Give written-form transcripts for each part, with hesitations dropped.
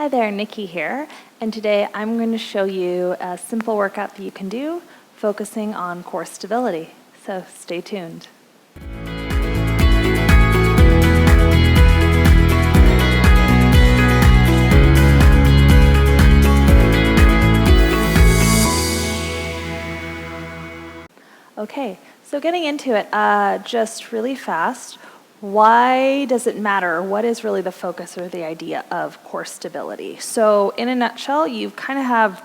Hi there, Nikki here, and today I'm going to show you a simple workout that you can do focusing on core stability. So stay tuned. Okay, so getting into it, just really fast, why does it matter? What is really the focus or the idea of core stability? So in a nutshell, you kind of have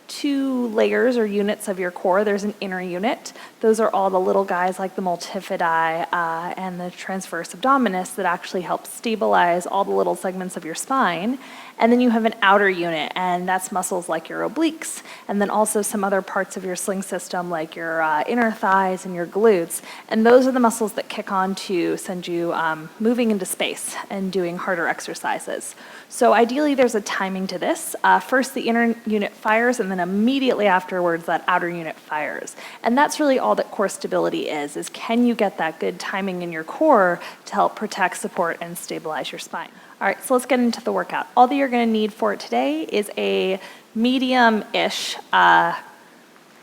two layers or units of your core. There's an inner unit. Those are all the little guys like the multifidi and the transverse abdominis that actually help stabilize all the little segments of your spine. And then you have an outer unit, and that's muscles like your obliques, and then also some other parts of your sling system like your inner thighs and your glutes. And those are the muscles that kick on to send you moving into space and doing harder exercises. So ideally there's a timing to this. First the inner unit fires, and then immediately afterwards that outer unit fires. And that's really all that core stability is can you get that good timing in your core to help protect, support, and stabilize your spine. All right, so let's get into the workout. All that you're going to need for it today is a medium-ish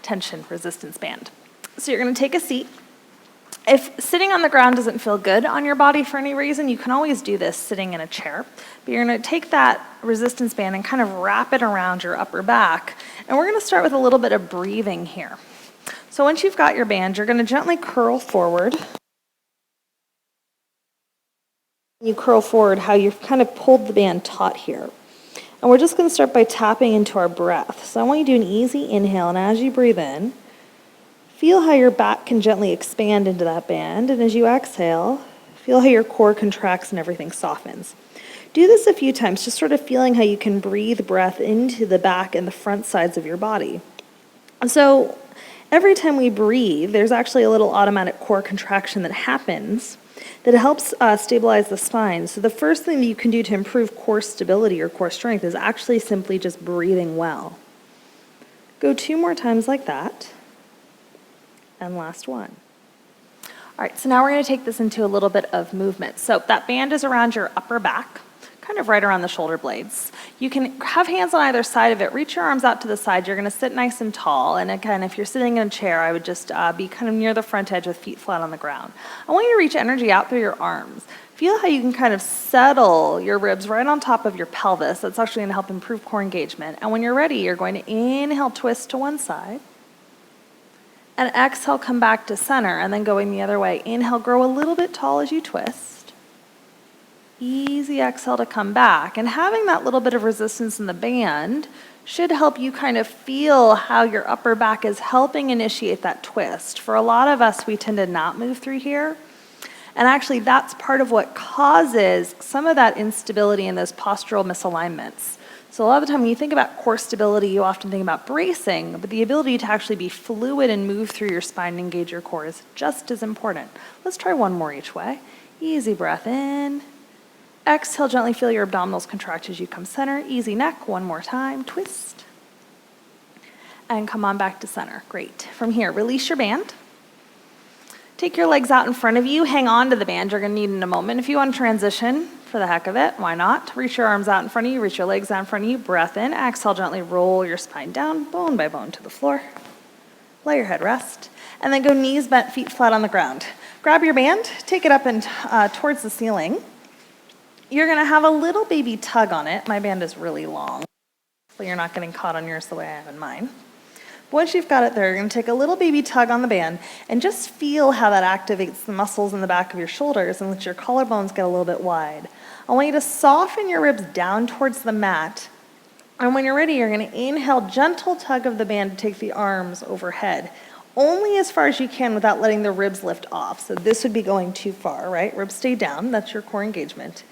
tension resistance band. So you're going to take a seat. If sitting on the ground doesn't feel good on your body for any reason, you can always do this sitting in a chair. But you're going to take that resistance band and kind of wrap it around your upper back. And we're going to start with a little bit of breathing here. So once you've got your band, you're going to gently curl forward. You curl forward how you've kind of pulled the band taut here. And we're just going to start by tapping into our breath. So I want you to do an easy inhale, and as you breathe in, feel how your back can gently expand into that band, and as you exhale, feel how your core contracts and everything softens. Do this a few times, just sort of feeling how you can breathe breath into the back and the front sides of your body. So every time we breathe, there's actually a little automatic core contraction that happens that helps stabilize the spine. So the first thing that you can do to improve core stability or core strength is actually simply just breathing well. Go 2 more times like that. And last one. All right, so now we're going to take this into a little bit of movement. So that band is around your upper back, kind of right around the shoulder blades. You can have hands on either side of it. Reach your arms out to the side. You're going to sit nice and tall. And again, if you're sitting in a chair, I would just be kind of near the front edge with feet flat on the ground. I want you to reach energy out through your arms. Feel how you can kind of settle your ribs right on top of your pelvis. That's actually going to help improve core engagement. And when you're ready, you're going to inhale, twist to one side. And exhale, come back to center, and then going the other way. Inhale, grow a little bit tall as you twist. Easy exhale to come back. And having that little bit of resistance in the band should help you kind of feel how your upper back is helping initiate that twist. For a lot of us, we tend to not move through here. And actually, that's part of what causes some of that instability in those postural misalignments. So a lot of the time when you think about core stability, you often think about bracing, but the ability to actually be fluid and move through your spine and engage your core is just as important. Let's try one more each way. Easy breath in. Exhale, gently feel your abdominals contract as you come center. Easy neck, one more time, twist. And come on back to center. Great. From here, release your band. Take your legs out in front of you. Hang on to the band. You're going to need it in a moment. If you want to transition, for the heck of it, why not? Reach your arms out in front of you, reach your legs out in front of you, breath in, exhale, gently roll your spine down, bone by bone to the floor. Let your head rest, and then go knees bent, feet flat on the ground. Grab your band, take it up and towards the ceiling. You're gonna have a little baby tug on it. My band is really long, so you're not getting caught on yours the way I have in mine. Once you've got it there, you're going to take a little baby tug on the band and just feel how that activates the muscles in the back of your shoulders and let your collarbones get a little bit wide. I want you to soften your ribs down towards the mat. And when you're ready, you're going to inhale, gentle tug of the band to take the arms overhead. Only as far as you can without letting the ribs lift off. So this would be going too far, right? Ribs stay down. That's your core engagement.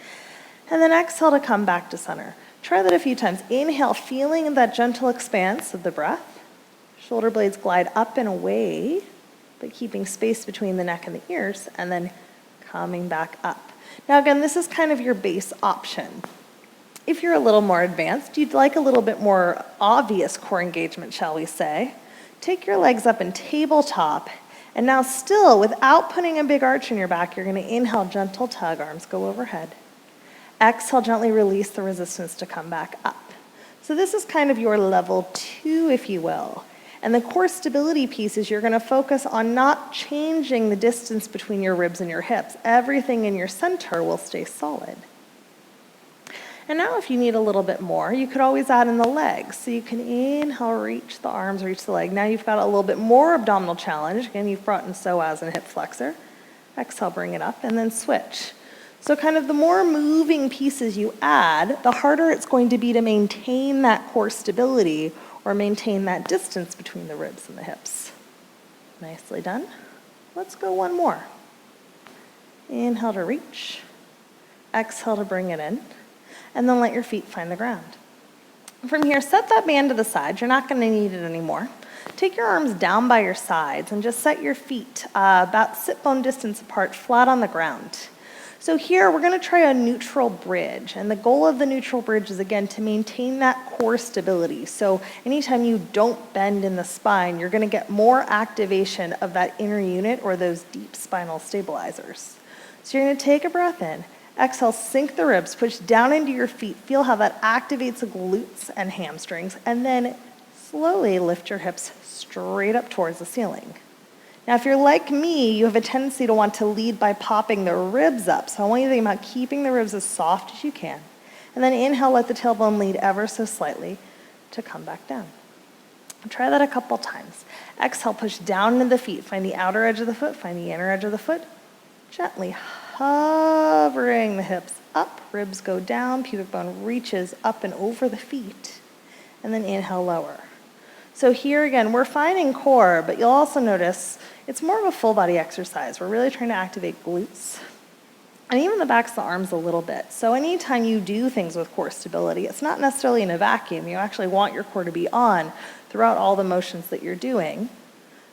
And then exhale to come back to center. Try that a few times. Inhale, feeling that gentle expanse of the breath. Shoulder blades glide up and away, but keeping space between the neck and the ears, and then coming back up. Now again, this is kind of your base option. If you're a little more advanced, you'd like a little bit more obvious core engagement, shall we say, take your legs up in tabletop, and now still, without putting a big arch in your back, you're going to inhale, gentle tug, arms go overhead. Exhale, gently release the resistance to come back up. So this is kind of your level 2, if you will. And the core stability piece is you're going to focus on not changing the distance between your ribs and your hips. Everything in your center will stay solid. And now if you need a little bit more, you could always add in the legs. So you can inhale, reach the arms, reach the leg. Now you've got a little bit more abdominal challenge. Again, you've brought in psoas and hip flexor. Exhale, bring it up, and then switch. So kind of the more moving pieces you add, the harder it's going to be to maintain that core stability or maintain that distance between the ribs and the hips. Nicely done. Let's go one more. Inhale to reach. Exhale to bring it in. And then let your feet find the ground. From here, set that band to the side. You're not going to need it anymore. Take your arms down by your sides and just set your feet about sit bone distance apart, flat on the ground. So here, we're going to try a neutral bridge. And the goal of the neutral bridge is, again, to maintain that core stability. So anytime you don't bend in the spine, you're going to get more activation of that inner unit or those deep spinal stabilizers. So you're going to take a breath in. Exhale, sink the ribs, push down into your feet. Feel how that activates the glutes and hamstrings. And then slowly lift your hips straight up towards the ceiling. Now, if you're like me, you have a tendency to want to lead by popping the ribs up. So I want you to think about keeping the ribs as soft as you can. And then inhale, let the tailbone lead ever so slightly to come back down. Try that a couple times. Exhale, push down into the feet. Find the outer edge of the foot, find the inner edge of the foot. Gently hovering the hips up, ribs go down, pubic bone reaches up and over the feet. And then inhale, lower. So here again, we're finding core, but you'll also notice it's more of a full body exercise. We're really trying to activate glutes and even the backs of the arms a little bit. So anytime you do things with core stability, it's not necessarily in a vacuum. You actually want your core to be on throughout all the motions that you're doing.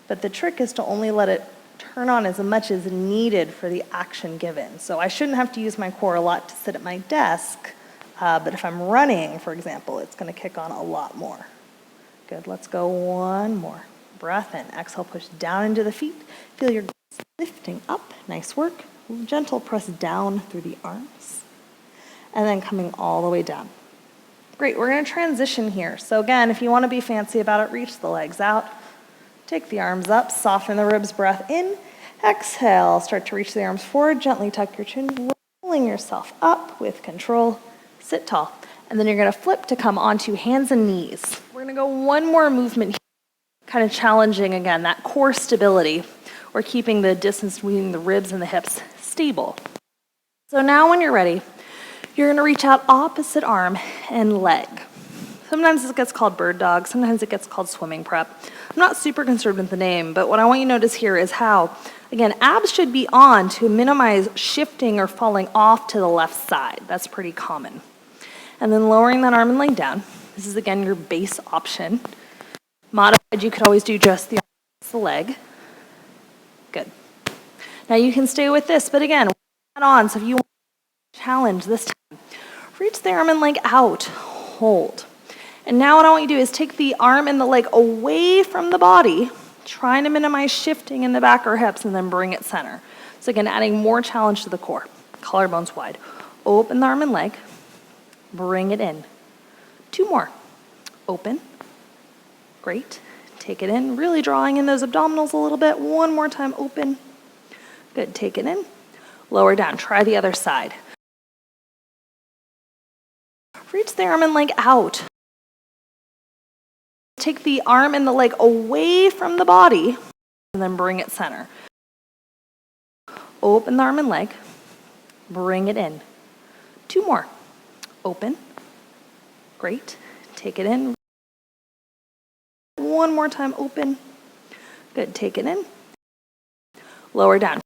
But the trick is to only let it turn on as much as needed for the action given. So I shouldn't have to use my core a lot to sit at my desk, but if I'm running, for example, it's going to kick on a lot more. Good, let's go one more. Breath in, exhale, push down into the feet. Feel your glutes lifting up, nice work. Gentle press down through the arms. And then coming all the way down. Great, we're going to transition here. So again, if you want to be fancy about it, reach the legs out. Take the arms up, soften the ribs, breath in. Exhale, start to reach the arms forward, gently tuck your chin, rolling yourself up with control. Sit tall. And then you're going to flip to come onto hands and knees. We're going to go one more movement here, kind of challenging again, that core stability or keeping the distance between the ribs and the hips stable. So now when you're ready, you're going to reach out opposite arm and leg. Sometimes it gets called bird dog, sometimes it gets called swimming prep. I'm not super concerned with the name, but what I want you to notice here is how, again, abs should be on to minimize shifting or falling off to the left side. That's pretty common. And then lowering that arm and leg down. This is, again, your base option. Modified, you could always do just the arm and the leg. Good. Now you can stay with this, but again, add on. So if you want to challenge this time, reach the arm and leg out, hold. And now what I want you to do is take the arm and the leg away from the body, trying to minimize shifting in the back or hips, and then bring it center. So again, adding more challenge to the core. Collarbones wide. Open the arm and leg. Bring it in. Two more. Open. Great. Take it in. Really drawing in those abdominals a little bit. One more time. Open. Good. Take it in. Lower down. Try the other side. Reach the arm and leg out. Take the arm and the leg away from the body and then bring it center. Open the arm and leg. Bring it in. Two more. Open. Great. Take it in. One more time. Open. Good. Take it in. Lower down.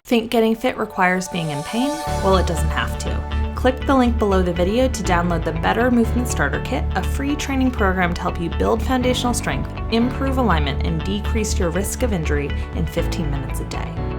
Think getting fit requires being in pain? Well, it doesn't have to. Click the link below the video to download the Better Movement Starter Kit, a free training program to help you build foundational strength, improve alignment, and decrease your risk of injury in 15 minutes a day.